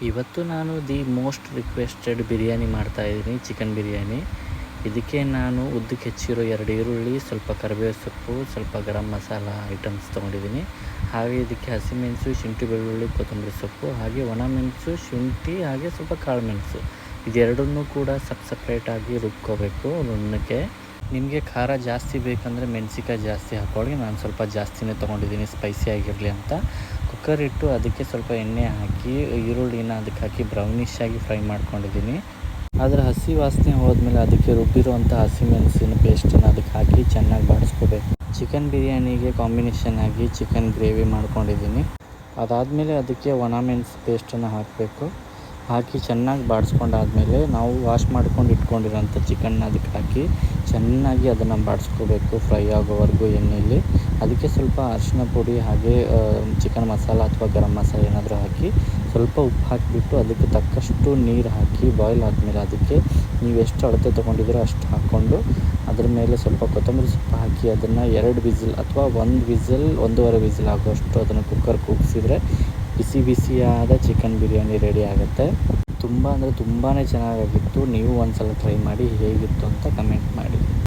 ಇವತ್ತು ನಾನು the most requested biryani ಮಾಡ್ತಾಯಿದ್ದೀನಿ, ಚಿಕನ್ ಬಿರಿಯಾನಿ. ಇದಕ್ಕೆ ನಾನು ಉದ್ದಕ್ಕೆ ಹೆಚ್ಚಿರೋ 2 ಈರುಳ್ಳಿ, ಸ್ವಲ್ಪ ಕರಿಬೇವು ಸೊಪ್ಪು, ಸ್ವಲ್ಪ ಗರಂ ಮಸಾಲ ಐಟಮ್ಸ್ ತೊಗೊಂಡಿದ್ದೀನಿ. ಹಾಗೆ ಇದಕ್ಕೆ ಹಸಿಮೆಣಸು, ಶುಂಠಿ ಬೆಳ್ಳುಳ್ಳಿ, ಕೊತ್ತಂಬರಿ ಸೊಪ್ಪು, ಹಾಗೆ ಒಣಮೆಣಸು, ಶುಂಠಿ, ಹಾಗೆ ಸ್ವಲ್ಪ ಕಾಳು ಮೆಣಸು ಇದೆರಡನ್ನೂ ಕೂಡ ಸಪ್ರೇಟಾಗಿ ರುಬ್ಕೋಬೇಕು ನುಣ್ಣಕ್ಕೆ. ನಿಮಗೆ ಖಾರ ಜಾಸ್ತಿ ಬೇಕಂದರೆ ಮೆಣಸಿಕಾಯಿ ಜಾಸ್ತಿ ಹಾಕ್ಕೊಳ್ಳಿ. ನಾನು ಸ್ವಲ್ಪ ಜಾಸ್ತಿನೇ ತೊಗೊಂಡಿದ್ದೀನಿ ಸ್ಪೈಸಿ ಆಗಿರಲಿ ಅಂತ. ಕುಕ್ಕರ್ ಇಟ್ಟು ಅದಕ್ಕೆ ಸ್ವಲ್ಪ ಎಣ್ಣೆ ಹಾಕಿ ಈರುಳ್ಳಿನ ಅದಕ್ಕೆ ಹಾಕಿ ಬ್ರೌನಿಷ್ ಆಗಿ ಫ್ರೈ ಮಾಡ್ಕೊಂಡಿದ್ದೀನಿ. ಅದರ ಹಸಿ ವಾಸನೆ ಹೋದ್ಮೇಲೆ ಅದಕ್ಕೆ ರುಬ್ಬಿರುವಂಥ ಹಸಿಮೆಣಸಿನ ಪೇಸ್ಟನ್ನು ಅದಕ್ಕೆ ಹಾಕಿ ಚೆನ್ನಾಗಿ ಬಾಡಿಸ್ಕೋಬೇಕು. ಚಿಕನ್ ಬಿರಿಯಾನಿಗೆ ಕಾಂಬಿನೇಷನ್ ಆಗಿ ಚಿಕನ್ ಗ್ರೇವಿ ಮಾಡ್ಕೊಂಡಿದ್ದೀನಿ. ಅದಾದಮೇಲೆ ಅದಕ್ಕೆ ಒಣಮೆಣಸು ಪೇಸ್ಟನ್ನು ಹಾಕಬೇಕು. ಹಾಕಿ ಚೆನ್ನಾಗಿ ಬಾಡಿಸ್ಕೊಂಡಾದಮೇಲೆ ನಾವು ವಾಶ್ ಮಾಡ್ಕೊಂಡು ಇಟ್ಕೊಂಡಿರೋಂಥ ಚಿಕನ್ನ ಅದಕ್ಕೆ ಹಾಕಿ ಚೆನ್ನಾಗಿ ಅದನ್ನು ಬಾಡಿಸ್ಕೋಬೇಕು ಫ್ರೈ ಆಗೋವರೆಗೂ ಎಣ್ಣೆಯಲ್ಲಿ. ಅದಕ್ಕೆ ಸ್ವಲ್ಪ ಅರಿಶಿನ ಪುಡಿ ಹಾಗೆ ಚಿಕನ್ ಮಸಾಲ ಅಥವಾ ಗರಂ ಮಸಾಲ ಏನಾದರೂ ಹಾಕಿ ಸ್ವಲ್ಪ ಉಪ್ಪು ಹಾಕಿಬಿಟ್ಟು ಅದಕ್ಕೆ ತಕ್ಕಷ್ಟು ನೀರು ಹಾಕಿ ಬಾಯ್ಲ್ ಆದಮೇಲೆ ಅದಕ್ಕೆ ನೀವು ಎಷ್ಟು ಅಳತೆ ತೊಗೊಂಡಿದ್ದೀರೋ ಅಷ್ಟು ಹಾಕ್ಕೊಂಡು ಅದ್ರ ಮೇಲೆ ಸ್ವಲ್ಪ ಕೊತ್ತಂಬರಿ ಸೊಪ್ಪು ಹಾಕಿ ಅದನ್ನು 2 ವಿಸಿಲ್ ಅಥವಾ 1 ವಿಸಿಲ್ 1.5 ವಿಸಿಲ್ ಆಗುವಷ್ಟು ಅದನ್ನು ಕುಕ್ಕರ್ ಕೂಗಿಸಿದ್ರೆ ಬಿಸಿ ಬಿಸಿಯಾದ ಚಿಕನ್ ಬಿರಿಯಾನಿ ರೆಡಿ ಆಗುತ್ತೆ. ತುಂಬ ಅಂದರೆ ತುಂಬಾ ಚೆನ್ನಾಗಾಗಿತ್ತು. ನೀವು ಒಂದು ಸಲ ಟ್ರೈ ಮಾಡಿ ಹೇಗಿತ್ತು ಅಂತ ಕಮೆಂಟ್ ಮಾಡಿ.